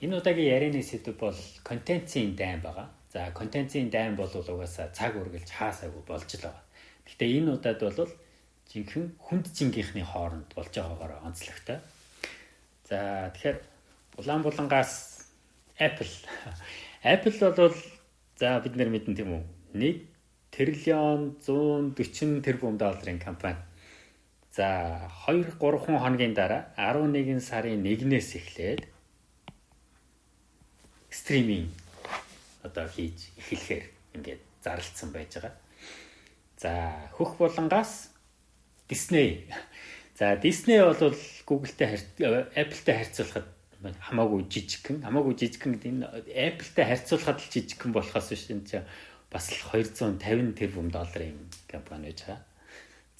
Энэ удаагийн ярианы сэдв бол контентын дайн байгаа. За контентын дайн бол угаасаа цаг үргэлж хаасаагүй болж л байгаа. Гэхдээ энэ удаад бол жинхэнэ хүнд жингийнхний хооронд болж байгаагаар онцлогтой. За тэгэхээр Улаанбулангаас Apple бол за бид нар мэдэн тийм үү? 1 тэрлион 140 тэрбум долларын компани. За 2-3 хоногийн дараа 11 сарын 1-ээс эхлээд стриминг одоо хийж эхлэхээр ингээд зарлцсан байж байгаа. За хөх булангаас Disney. За Disney бол Google-тэй Apple-тэй харьцуулахад хамаагүй жижигхэн гэдэг энэ Apple-тэй харьцуулахад л жижигхэн болохоос биш энэ чинь бас л 250 тэрбум долларын компани байж байгаа.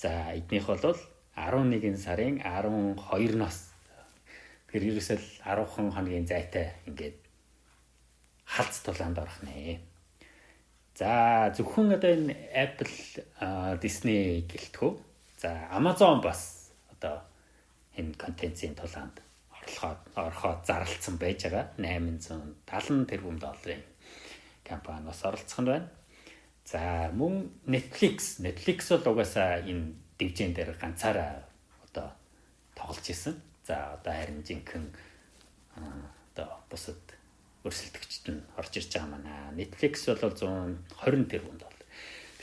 За эднийх бол 11 сарын 12-ноос тэр ерөөсөө 10 хоногийн зайтай ингээд халц тулаанд орох нэ. За зөвхөн одоо энэ Apple, Disney гэлтгүү. За Amazon бас одоо энэ контентын тулаанд ороход зарлцсан байж байгаа. 870 тэрбум долларын компани бас оролцох нь байна. За мөн Netflix бол угаасаа энэ дивжин дээр ганцаараа одоо тоглож исэн. За одоо харин жинхэнэ одоо бусад өрсөлдөгчд нь орж ирж байгаа манай. Netflix бол 120 тэрбум доллар.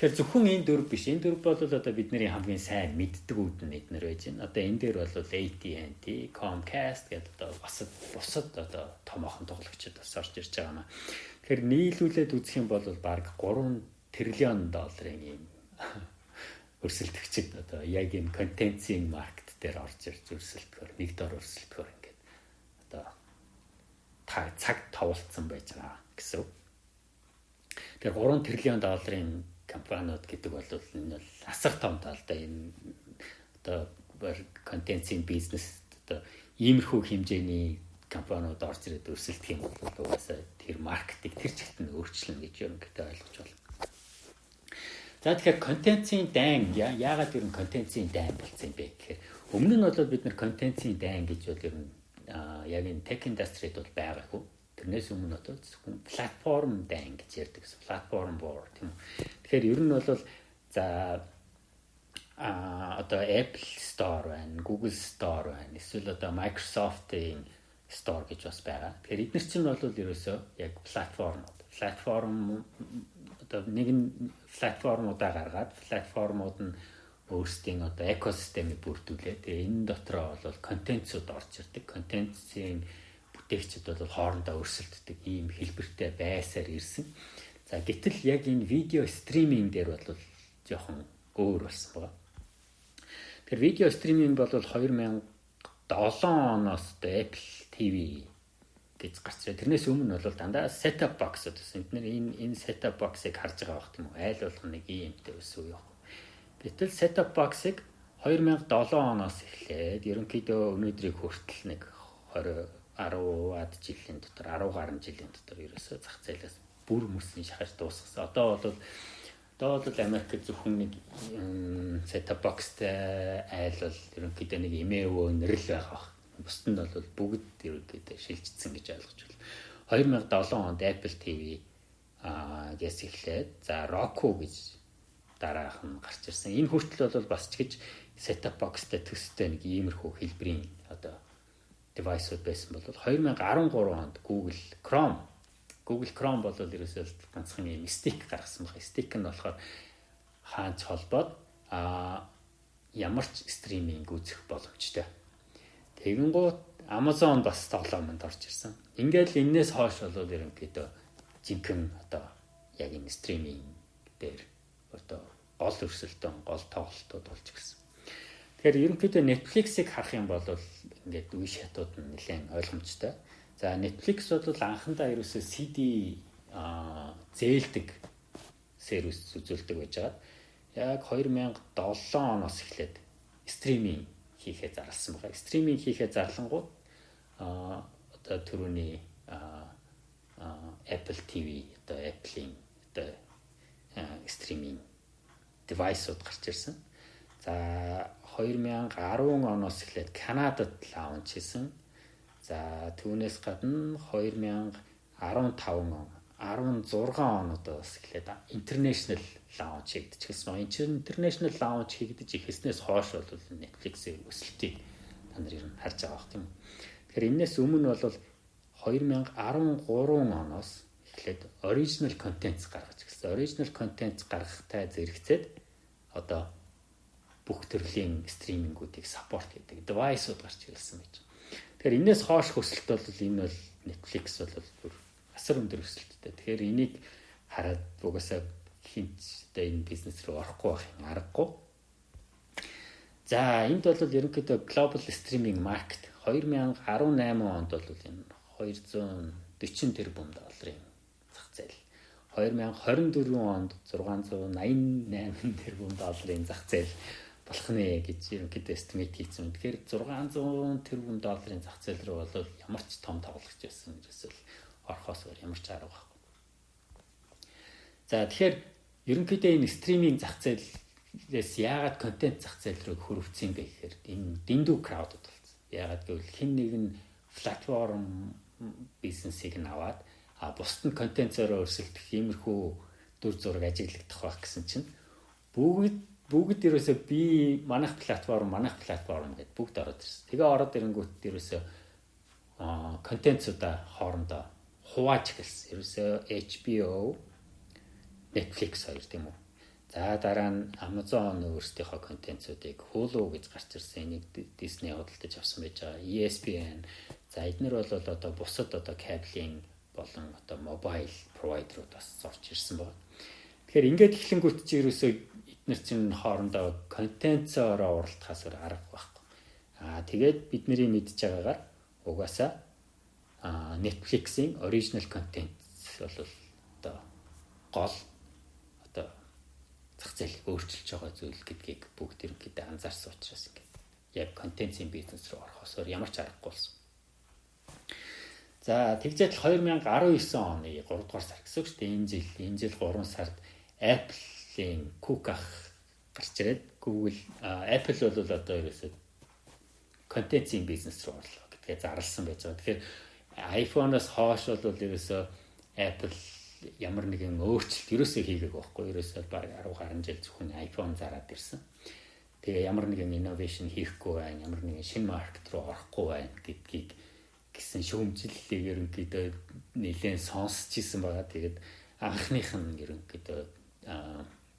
Тэгэхээр зөвхөн энэ дөрв биш. Энэ дөрв бол одоо бидний хамгийн сайн мэддэг үүд нь эднэр байж байна. Одоо энэ дээр бол AT&T, Comcast гэдэг одоо бусад одоо томоохон тоглогчид бас орж ирж байгаа маа. Тэгэхээр нийлүүлээд үзэх юм бол баг 3 тэрлион долларын юм өрсөлдөгчд одоо яг энэ контентын маркет дээр орж ирж өрсөлдөхөөр нэг дор өрсөлдөхөөр ингээд одоо цаг товолцсон байж байгаа гэсэн. Тэгэхээр 3 тэрлион долларын компаниуд гэдэг бол энэ бол асар том тал да энэ одоо контентын бизнес одоо иймэрхүү хэмжээний компаниуд орж ирээд өрсөлдөх юм бол угаасаа тэр маркетинг тэр чигт нь өөрчлөн гэж ерөнхийдөө ойлгож байна. За тэгэхээр контентын дайн яагаад ер нь контентын дайн болсон юм бэ гэхээр өмнө нь бол бид нар контентын дайн гэж бол ер нь яг энэ tech industry-д бол байгаагүй. Тэрнээс өмнө одоо зөвхөн платформ дайн гэж ярьдаг гэсэн. Платформ board тийм үү. Тэгэхээр ер нь бол за одоо Apple Store байна, Google Store байна. Эсвэл одоо Microsoft-ийн Store гэж бас байгаа. Тэгэхээр эдгээр чинь бол ерөөсөө яг платформ одоо нэгэн платформудаа гаргаад платформуд нь өөрсдийн одоо экосистемийг бүрдүүлээ. Тэгээ энэ дотроо бол контентцууд орж ирдэг. Контентын бүтээгчид бол хоорондоо өрсөлддөг ийм хэлбэртэй байсаар ирсэн. За гэтэл яг энэ видео стриминг дээр бол жоохон өөр болсон байна. Тэр видео стриминг бол 2007 оноос Apple TV гэж гарч ирээ. Тэрнээс өмнө бол дандаа setup box гэсэн. Энэ setup box-ыг харж байгаа байх тийм үү? Айл болох нэг иймтэй өсөв явах. Гэтэл setup box-ыг 2007 оноос эхлээд ерөнхийдөө өнөөдрийг хүртэл нэг 10-аад жилийн дотор 10 гаруй жилийн дотор ерөөсөө зах зээлээс бүр мөсний шахаж дуусгасан. Одоо бол Америкт зөвхөн нэг setup box-тэй айл бол ерөнхийдөө нэг эмээгөө нэрэл байгаа. Бусд нь бол бүгд ерөнхийдөө шилжчихсэн гэж ойлгож байна. 2007 онд Apple TV гээс эхлээд за Roku гэж дараах нь гарч ирсэн. Энэ хүртэл бол бас ч гэж setup box-тэй төстэй нэг иймэрхүү хэлбэрийн одоо девайсууд байсан бол 2013 онд Google Chrome бол ерөөсөө ганцхан юм stick гаргасан байна. Stick нь болохоор хаач холбоод ямар ч стриминг үзэх боломжтой. Тэгэнгუთ Amazon бас тоглоомонд орж ирсэн. Ингээл энэс хойш бол ерөнхийдөө жинхэнэ одоо яг энэ стриминг дээр одоо гол өрсөлдөөн, гол тоглолтууд болж ирсэн. Тэгэхээр ерөнхийдөө Netflix-ийг харах юм бол ингээд үе шатууд нь нэлээд ойлгомжтой. За Netflix бол анхандаа ерөөсөө CD зээлдэг сервис үзүүлдэг байж байгаа. Яг 2007 оноос эхлээд стриминг хийхээ зарласан байгаа. Стриминг хийхээ зарлангууд одоо түрүүний Apple TV одоо Apple-ийн одоо стриминг девайсууд гарч ирсэн. За 2010 оноос эхлээд Канадад лаунч хийсэн. За түүнээс гадна 2015 16 онодоос эхлээд international launch хийгдчихсэн. Энэ чинь international launch хийгдэж ихэснээс хойш бол Netflix-ийн өсөлтийг та нар ер нь харж байгаа бох тийм. Тэгэхээр энэс өмнө бол 2013 оноос эхлээд original content гаргаж ирсэн. Original content гаргахтай зэрэгцээд одоо бүх төрлийн стримингүүдийг саппорт гэдэг девайсууд гарч ирсэн байж. Тэгэхээр энэс хойш өсөлт бол энэ бол Netflix бол асар өндөр өсөлттэй. Тэгэхээр энийг хараад угаасаа хинч энэ бизнес рүү орохгүй байх аргагүй. За энд бол ерөнхийдөө global streaming market 2018 онд бол энэ 240 тэрбум долларын зах зээл. 2024 онд 688 тэрбум долларын зах зээл болох нэ гэж ерөнхийдөө estimate хийсэн. Тэгэхээр 600 тэрбум долларын зах зээл рүү бол ямар ч том тоглогч байсан ерөөсөө орохоос ямар ч арга байхгүй. За тэгэхээр ерөнхийдөө энэ стриминг зах зээлээс яагаад контент зах зээл рүү хөрвцсөн бэ гэхээр энэ дэндүү crowd болсон. Яагаад гэвэл хэн нэгэн платформ бизнесийг нь аваад бусд нь контентоор өрсөлдөх иймэрхүү дүр зураг ажиглагдах байх гэсэн чинь бүгд ерөөсөө би манайх платформ гэдэг бүгд ороод ирсэн. Тэгээ ороод ирэнгүүт ерөөсөө контентуудаа хоорондоо хувааж гэлсэн. Ерөөсөө HBO, Netflix хоёр тийм үү. За дараа нь Amazon өөрсдийнхөө контентуудыг Hulu гэж гарч ирсэн. Энийг Disney худалдаж авсан байж байгаа. ESPN. За эднэр бол одоо бусад одоо кабелийн болон одоо mobile provider-ууд бас орж ирсэн байна. Тэгэхээр ингээд эхлэнгүүт чи ерөөсөө эднэр чинь хоорондоо контентоор уралдахаас арга байхгүй. Тэгээд бидний мэдж байгаагаар угаасаа Netflix-ийн original content бол одоо гол одоо зах зээлийг өөрчилж байгаа зүйл гэдгийг бүгд ерөнхийдөө анзаарсан учраас ингээд яг контентын бизнес рүү орохоос ямар ч аргагүй болсон. За тэгжээд 2019 оны 3 дугаар сар гэсэн үг шүү дээ. Энэ жил 3 сард Apple-ийн Cook гарч ирээд Google Apple бол одоо ерөөсөө контентын бизнес рүү орлоо гэдгээ зарласан байж байгаа. Тэгэхээр iPhone-оос хойш бол ерөөсөө Apple ямар нэгэн өөрчлөлт ерөөсөө хийгээгүй байхгүй. Ерөөсөө баг 10 гаруй жил зөвхөн iPhone зараад ирсэн. Тэгээ ямар нэгэн innovation хийхгүй байна, ямар нэгэн шинэ маркет руу орохгүй байна гэдгийг гэсэн шүүмжлэлийг ерөнхийдөө нэлээд сонсч ирсэн байгаа. Тэгээд анхных нь ерөнхийдөө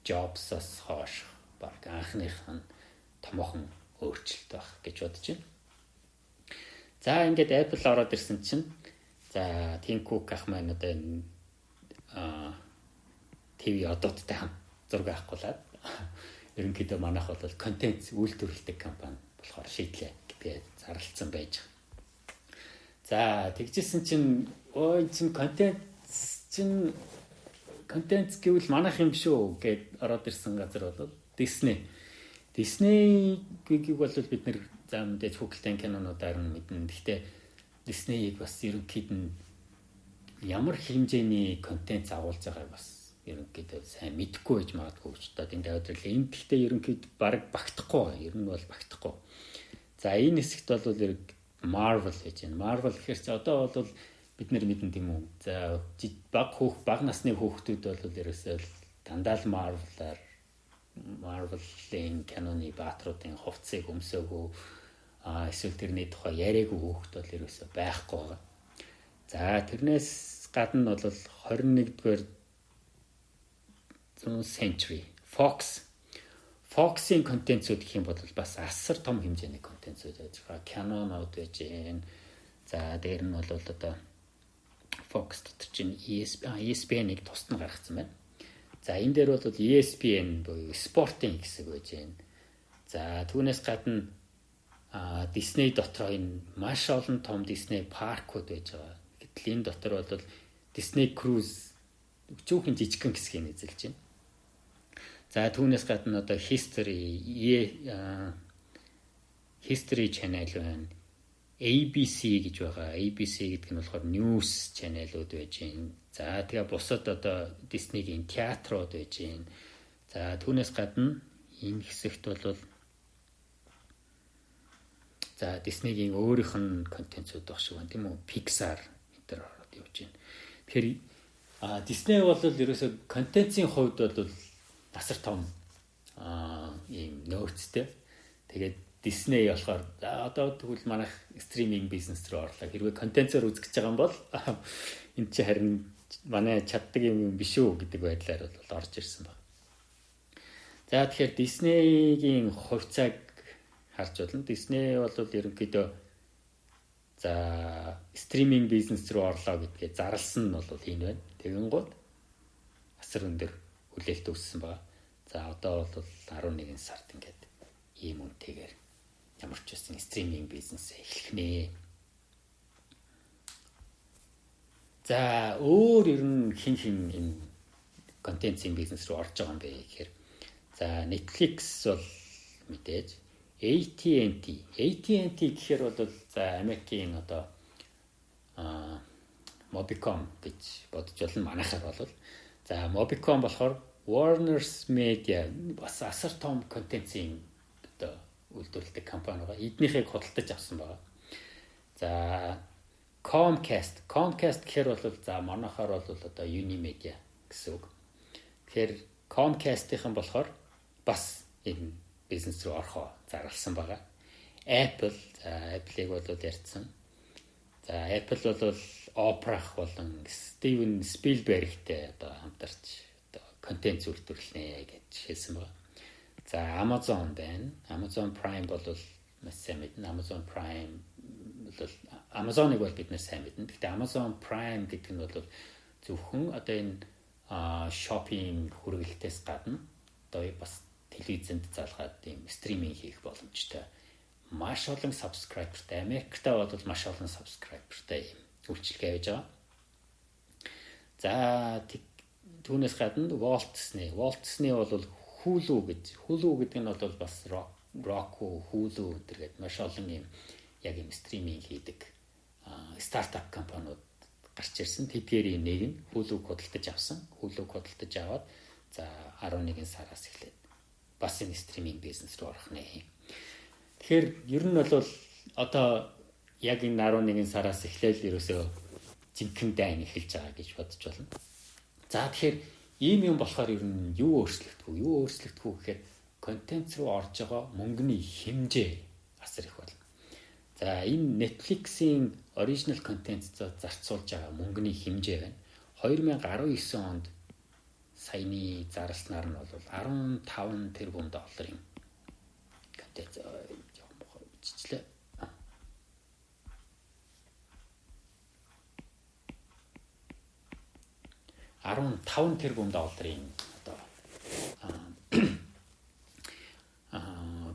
Jobs-аас хойш баг анхных нь томоохон өөрчлөлт байх гэж бодож байна. За ингээд Apple ороод ирсэн чинь за Tim Cook ах маань одоо энэ TV одоодтай хамт зураг авахгүйлаад ерөнхийдөө манайх бол контент үйлдвэрлэдэг компани болохоор шийдлээ гэдгээ зарлалцсан байж байгаа. За тэгжсэн чинь чинь контент гэвэл манайх юм шүү гэд ороод ирсэн газар бол Disney. Disney-ийг бол бид нэр за мэдээж хүүхэлдэйн кинонуудаар нь мэднэ. Гэхдээ Disney-ийг бас ерөнхийд нь ямар хэмжээний контент агуулж байгааг бас ерөнхийдөө сайн мэдэхгүй байж магадгүй ч одоо энэ даваад ирлээ. Энд гэхдээ ерөнхийд баг багтахгүй. Ер нь бол багтахгүй. За энэ хэсэгт бол Marvel гэж байна. Marvel гэхээр чи одоо бол бид нар мэдэн тийм үү. За баг насны хүүхдүүд бол ерөөсөө дандаа л Marvel-ийн киноны баатруудын хувцсыг өмсөөгөө эсвэл тэрний тухай яриаггүй хүүхд бол ерөөсөө байхгүй байгаа. За тэрнээс гадна бол 21-р century Fox-ийн контентууд гэх юм бол бас асар том хэмжээний контентууд байж байгаа. Кинонууд байж гэн. За дээр нь бол одоо Fox дотор чинь ESPN-ыг тусад нь гаргацсан байна. За энэ дээр бол ESPN буюу спортын хэсэг байж гэн. За түүнээс гадна Disney дотор энэ маш олон том Disney паркууд байж байгаа. Гэтэл энэ дотор бол Disney Cruise өчүүхэн жижигхэн хэсгийг эзэлж байна. За түүнээс гадна одоо History Channel байна. ABC гэж байгаа. ABC гэдэг нь болохоор news channel-ууд байж байна. За тэгээ бусад одоо Disney-гийн театрууд байж байна. За түүнээс гадна энэ хэсэгт бол За Disney-гийн өөрийнх нь контентууд баг шиг байна тийм үү? Pixar энэ ороод явж байна. Тэгэхээр Disney бол ерөөсөө контентын хувьд бол асар том ийм нөөцтэй. Тэгээд Disney болохоор одоо тэгвэл манайх стриминг бизнес рүү орлоо. Хэрвээ контентоор үзэж байгаа юм бол энэ чи харин манай чаддаг юм биш үү гэдэг байдлаар бол орж ирсэн баг. За тэгэхээр Disney-гийн хувьцааг харж болно. Disney бол ерөнхийдөө за стриминг бизнес рүү орлоо гэдгээ зарласан нь бол энэ байна. Тэгэн гол асар өндөр хүлээлт үүссэн байна. За одоо бол 11 сард ингээд ийм үнэтэйгээр ямар ч байсан стриминг бизнес эхлэх нэ. За өөр ер нь хин энэ контентын бизнес рүү орж байгаа юм бэ гэхээр за Netflix бол мэдээж AT&T гэхээр бол за Америкийн одоо Mobicom гэж бодож болно манайхаар бол за Mobicom болохоор Warner's Media бас асар том контентын одоо үйлдвэрлэдэг компани байгаа. Эднийхийг худалдаж авсан байгаа. За Comcast гэхээр бол за манайхаар бол одоо Unimedia гэсэн үг. Тэгэхээр Comcast-ийнхан болохоор бас энэ бизнес рүү орохоо зарласан байгаа. Apple-ийг бол ярьсан. За Apple бол Oprah болон Steven Spielberg-тэй одоо хамтарч одоо контент үйлдвэрлэнэ гэж хэлсэн байгаа. За Amazon байна. Amazon Prime бол маш сайн мэднэ. Amazon Prime бол Amazon-ыг бол бид нэр сайн мэднэ. Гэхдээ Amazon Prime гэдэг нь бол зөвхөн одоо энэ шопинг хүргэлтээс гадна одоо бас телевизэнд залгаад ийм стриминг хийх боломжтой. Маш олон subscriberтай. Америкта бол маш олон subscriberтай ийм үйлчилгээ хийж байгаа. За түүнээс гадна Walt Disney бол Hulu гэдэг нь бол бас Roku, Hulu гэдэг маш олон ийм яг ийм стриминг хийдэг стартап компаниуд гарч ирсэн. Тэдгээрийн нэг нь Hulu-г худалдаж авсан. Hulu-г худалдаж аваад за 11 сараас эхлээд бас энэ стриминг бизнес рүү орох нэ. Тэгэхээр ер нь бол одоо яг энэ 11 сараас эхлээл ерөөсөө жинхэнэ дайн эхэлж байгаа гэж бодож байна. За тэгэхээр ийм юм болохоор ер нь юу өөрчлөгдөх вэ гэхээр контент руу орж байгаа мөнгөний хэмжээ асар их болно. За энэ Netflix-ийн original content зарцуулж байгаа мөнгөний хэмжээ байна. 2019 онд саяны зарласнаар нь бол 15 тэрбум долларын контент явах бохоо бичлээ. 15 тэрбум долларын одоо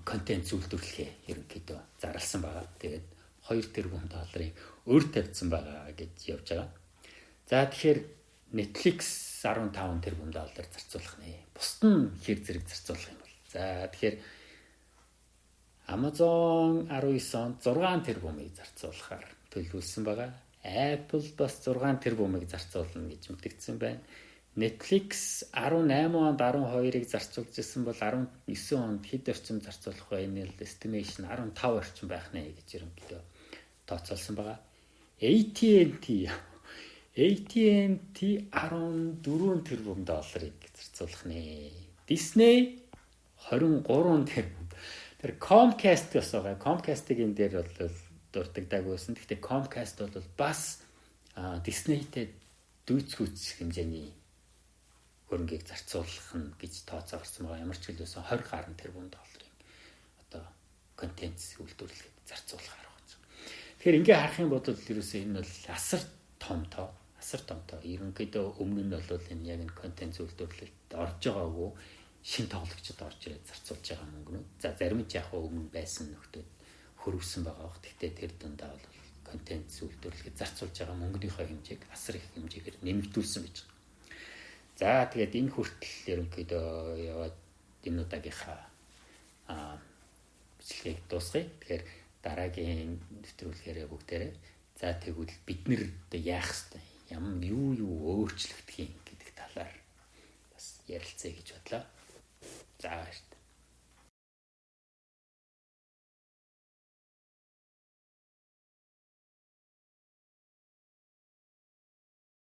контент үйлдвэрлэхээ ерөнхийдөө зарласан байгаа. Тэгээд 2 тэрбум долларын өр тавьсан байгаа гэж явж байгаа. За тэгэхээр Netflix 15 тэрбум доллар зарцуулах нэ. Бусд нь хэр зэрэг зарцуулах юм бол. За тэгэхээр Amazon 19 онд 6 тэрбумыг зарцуулахаар төлөвлөсөн байгаа. Apple бас 6 тэрбумыг зарцуулна гэж мэдэгдсэн байна. Netflix 18 онд 12-ыг зарцуулж ирсэн бол 19 онд хэд орчим зарцуулах вэ? Энэ estimation 15 орчим байх нэ гэж ерөнхийдөө тооцоолсон байгаа. AT&T 14 тэрбум долларыг зарцуулах нэ. Disney 23 тэрбум. Тэр Comcast бас байгаа. Comcast-ыг энэ дээр бол дурддагдаагүйсэн. Гэхдээ Comcast бол бас Disney-тэй дүйцгүүц хэмжээний хөрөнгийг зарцуулах нь гэж тооцоогдсон байгаа. Ямар ч хэлбэрсэн 20 гаруй тэрбум долларын одоо контент үйлдвэрлэхэд зарцуулахаар байна. Тэгэхээр ингээ харах юм бол ерөөсөө энэ бол асар том тоо. Ерөнхийдөө өмнө нь бол энэ яг энэ контент үйлдвэрлэлд орж байгаагүй шин тоглогчид орж ирээд зарцуулж байгаа мөнгөнүүд. За зарим нь яг өмнө байсан нөхдүүд хөрвсөн байгаа. Гэхдээ тэр дундаа бол контент үйлдвэрлэхэд зарцуулж байгаа мөнгөнийхөө хэмжээг асар их хэмжээгээр нэмэгдүүлсэн байж байгаа. За тэгээд энэ хүртэл ерөнхийдөө яваад энэ удаагийнхаа бичлэгийг дуусгая. Тэгэхээр дараагийн нэвтрүүлгээрээ бүгдээрээ за тэгвэл бид нэр яах вэ? Юу өөрчлөгдөх юм гэдэг талаар бас ярилцъя гэж бодлоо. За баярлалаа.